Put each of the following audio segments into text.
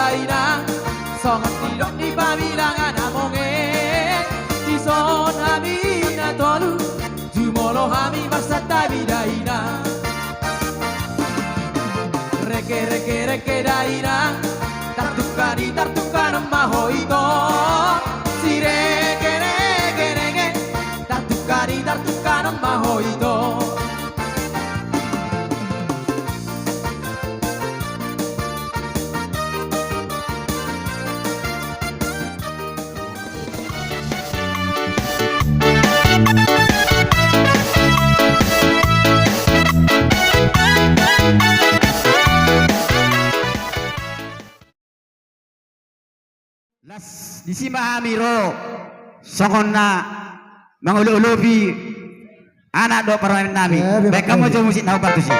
daira songot tidok di babilangan amonge ison hami na tolu jumolo hami masa tabi daira reke reke reke daira tartukan mahoito si reke reke reke tartukan mahoito. Las di Simbahamiro sokonna mangulu-ulubi anak do permainan nami. Baik kamu coba musik tahu partusi.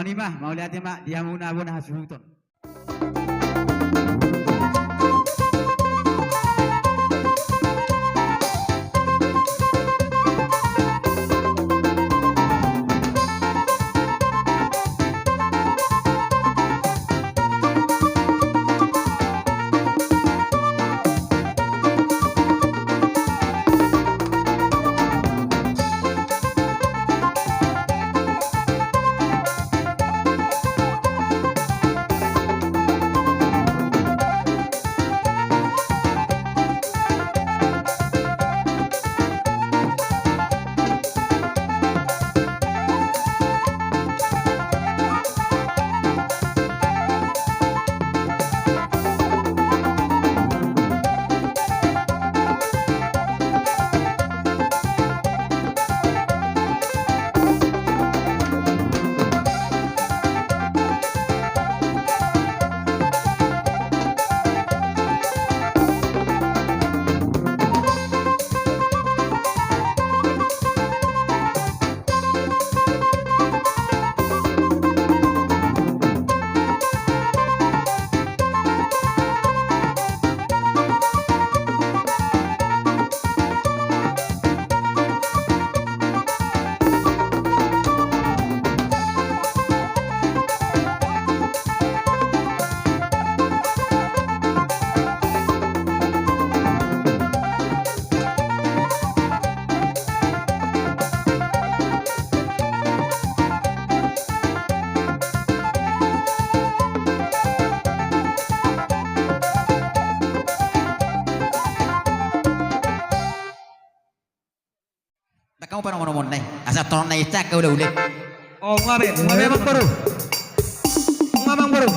songoni mah mau lihatin mak dia muna hasuton. Kamu pernah ngomong nih, asal ton nih cak udah udah. Oh, ngabe bang baru. Ngabang baru.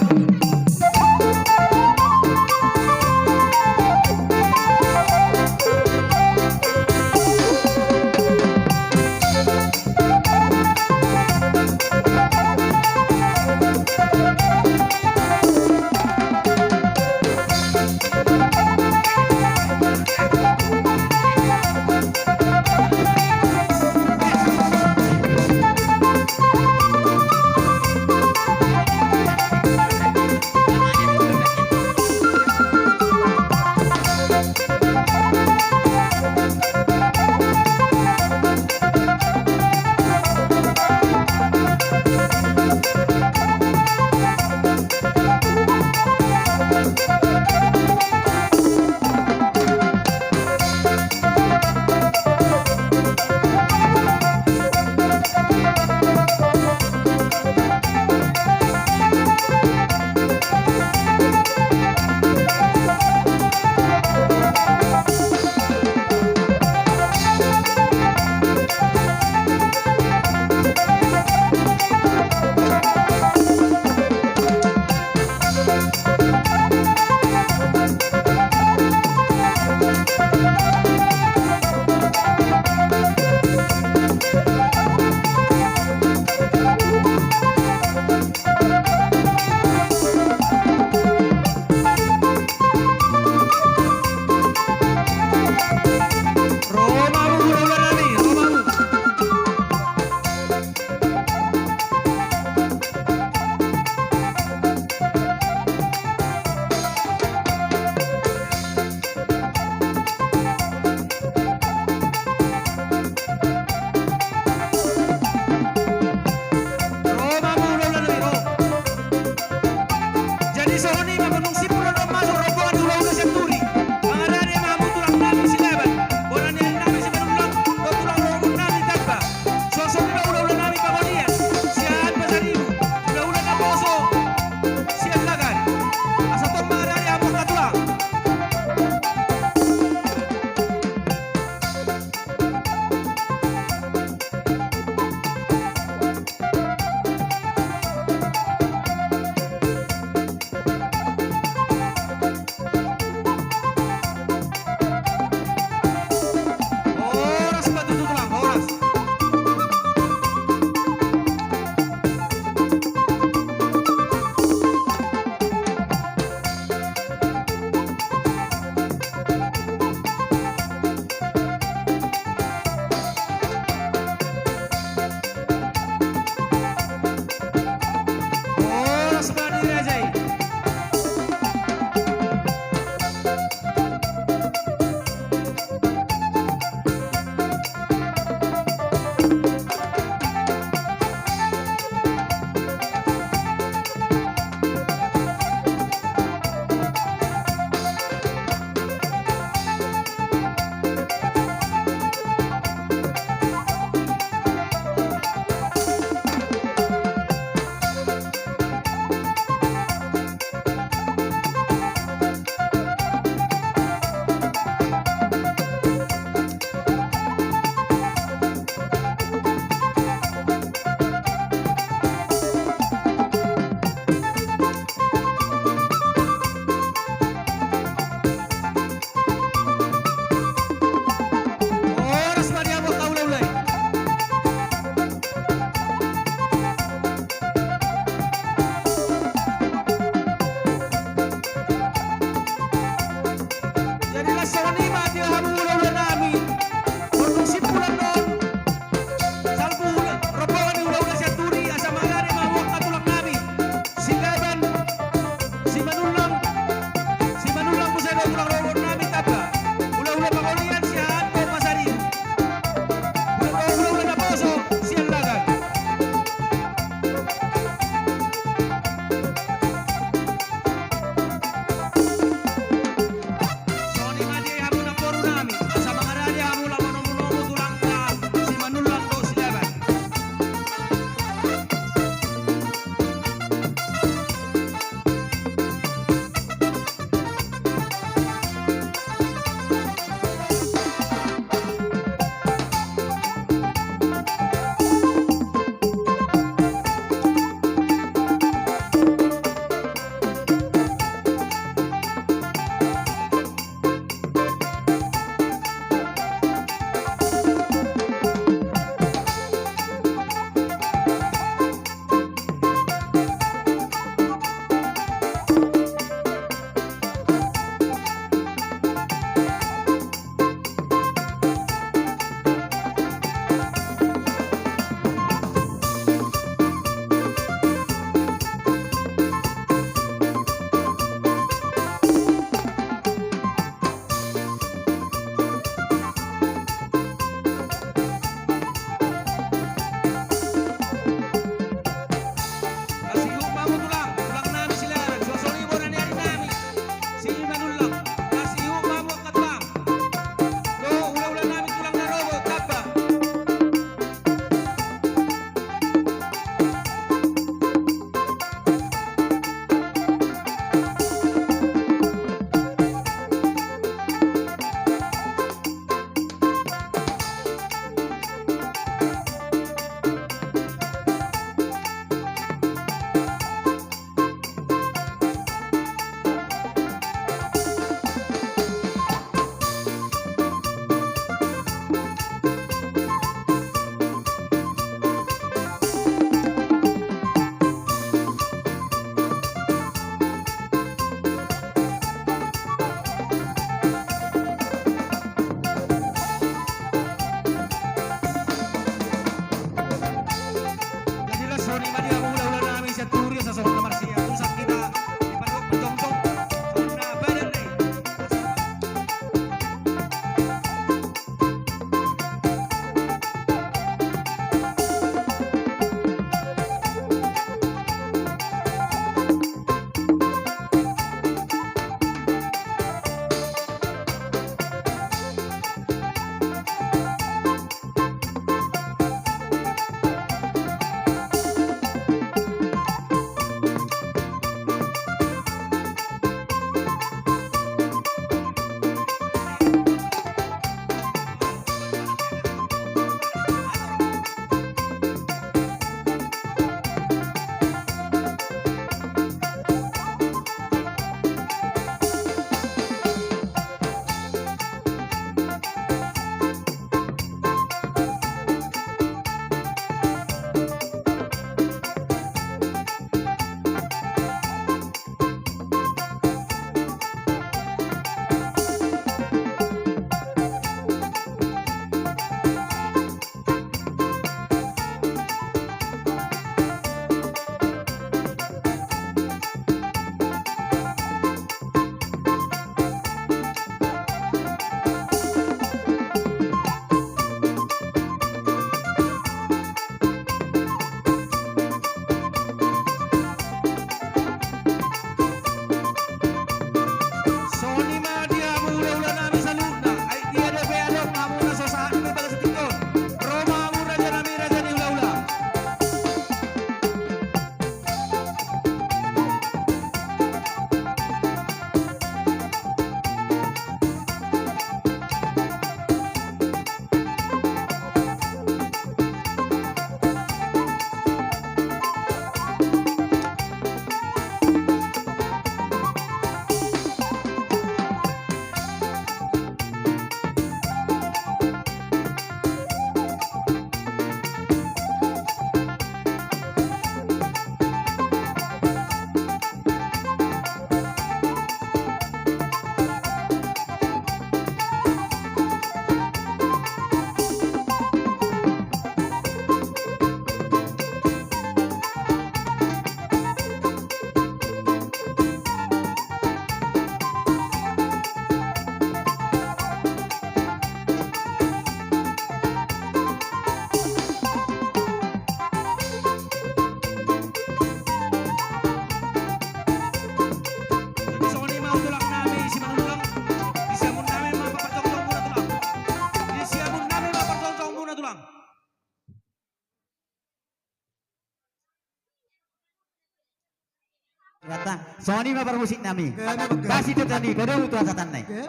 Kata, Sony mah musik nami. Kami bekerja. Kasih itu tadi, kado itu asatan naik. Oke.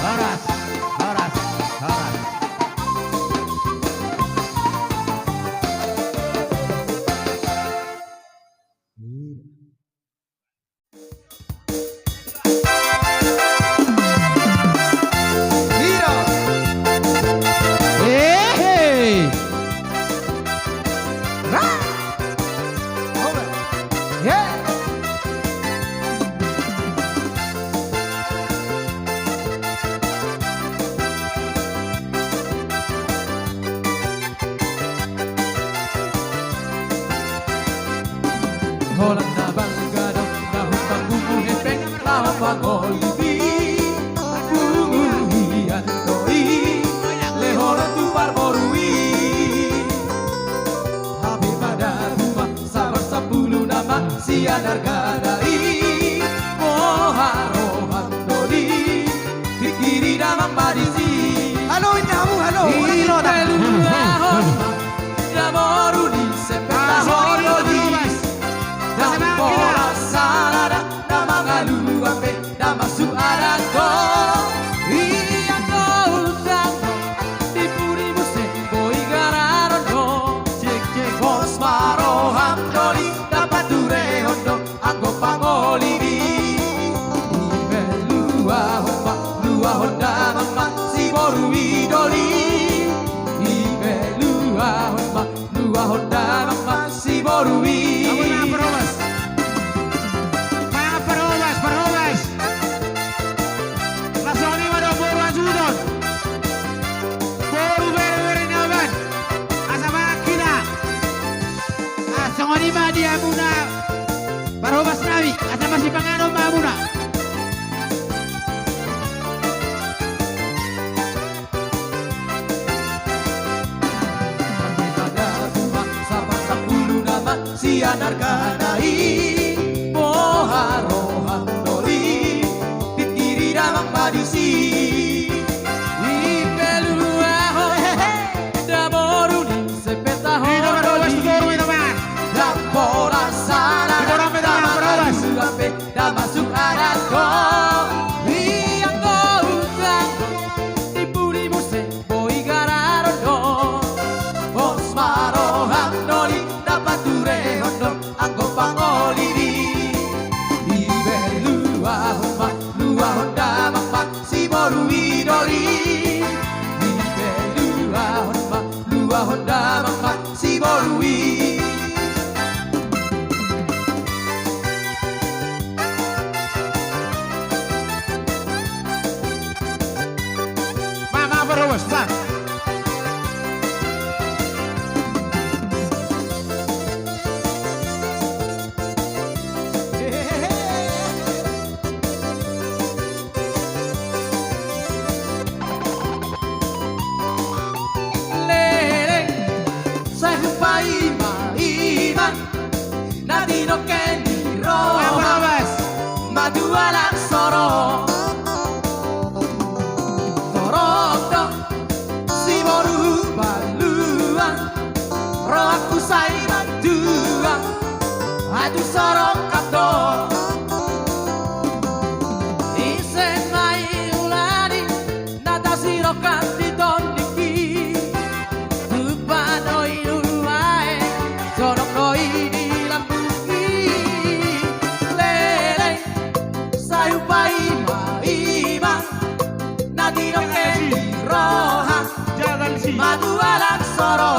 Horas, horas, horas. Hero. Hey! Over. Yeah! Holland na banggadang dahon pagbubuh hepeng lahong pangolibi Buhian doi lehoran tupar morui Habib pada rumah sabar 10 nama sianar gadai Moharohan doi Pikiri damang badisi Halo, inamu, halo. Hilo telurahon Damoruni sepetahon lodis Dan bola salada Nama ngalu ampe Nama suarako Iya kau utang Di puri musim Boi gararondo Cek cek bos maroham Doli dapat dure hondo Anggo pangolibi Ibe lua honda mama Si boru idoli Ibe lua honda mama Si boru Dia muna Barobas nawi asa masih pangano mamuna. Pada rumah sama 10 nama sianar kanai Moharohan doli Pikiri damang badisi Ipeluaho Damoruni sepetahon doli Bola sana dah masuk adatku Yang kau utang Di puri musim Boi gararondo Bos maroham doli Dapat dure hondo Anggo pangolibi Ibe lua honda mampak Si boru idoli Ibe lua honda mampak Si boru Barobas, Pak. Leleng saya lupai iman Nadi no kendi roha Madu alang soro Torokdo si boru baluan Roh aku say mandua Adu sorong kapdo Isen mai ulani Nata sirokan di tondiki Tupanoi nuae Sorok noi di lambuki Leleng sayupai maima Nadi no kendi roha Jangan sih. Madu alang soro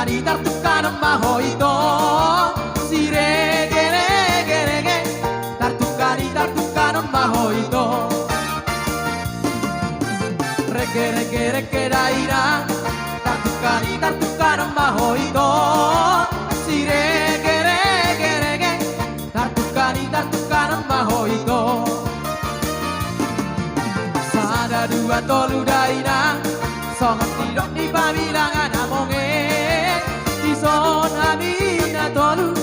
Tartukani tartukan maho ito Sire gere gere ge Tartukani tartukan maho ito Rege rege rege daira Tartukani tartukan maho ito Sire gere gere ge Tartukani tartukan maho ito Sada dua tolu daira Songot tidok di pabilangan amonge Ison hami na tolu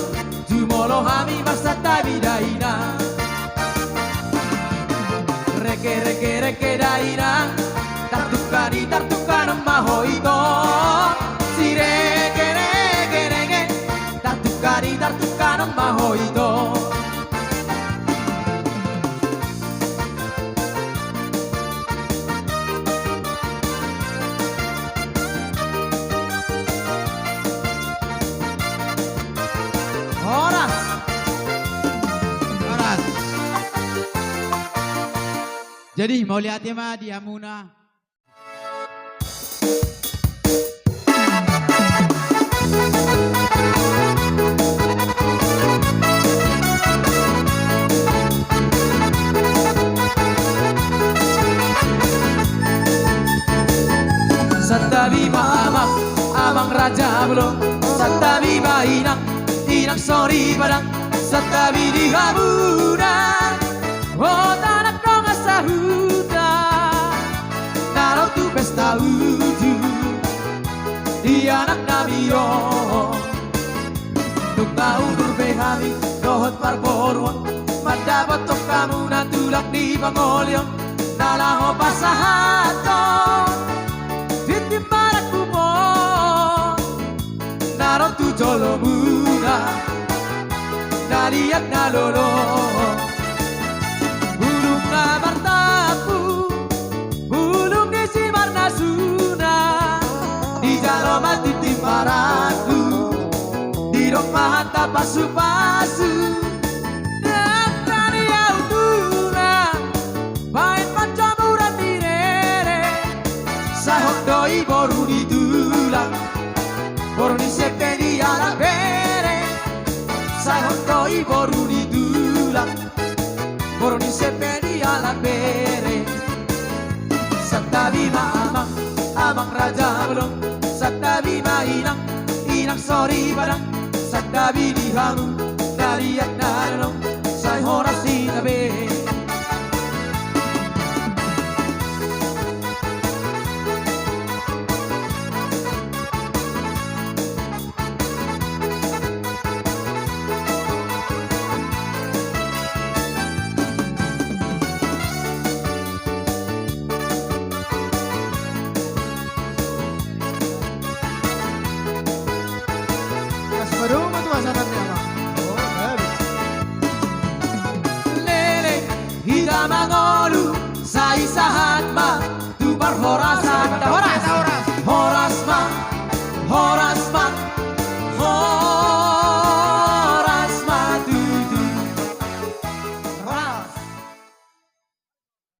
Jumolo hami masa tabi daina Reke reke reke daina Tartukani tartukan maho ito Sire gere gere ge Tartukani tartukan maho ito Horas. Jadi mau lihat ya mah di Amuna. Satabi amang, amang raja belum. Satabi inang, inang sorry padang. Satabi di Hamuna, oh tanah kong asahuda. Naro tu pesta uju, di anak nabio. Tuk tahu berbehami, dohot parborwon. Madapat tok kamu natulak di Mangolyon. Nalaho pasahaton. Titimbarak kumo Naro tu jolo muna Naliak nalolo Bulung na martapu Bulung di simar nasuna Di jalo mati timbarakku Di rok mahanta pasu-pasu Nantani autuna Bain pancamuran direre Sahok doi boru di tulang Boru di sepe di anak bere Sahok doi boru di tulang Boru di sepe di anak bere Satabi amang, amang raja belum Satabi inang, inang sorry padang Satabi di hamu, naliak nalong Say horas di tabe Lele, hida mangolu, sa isahan ma, tu barhorasa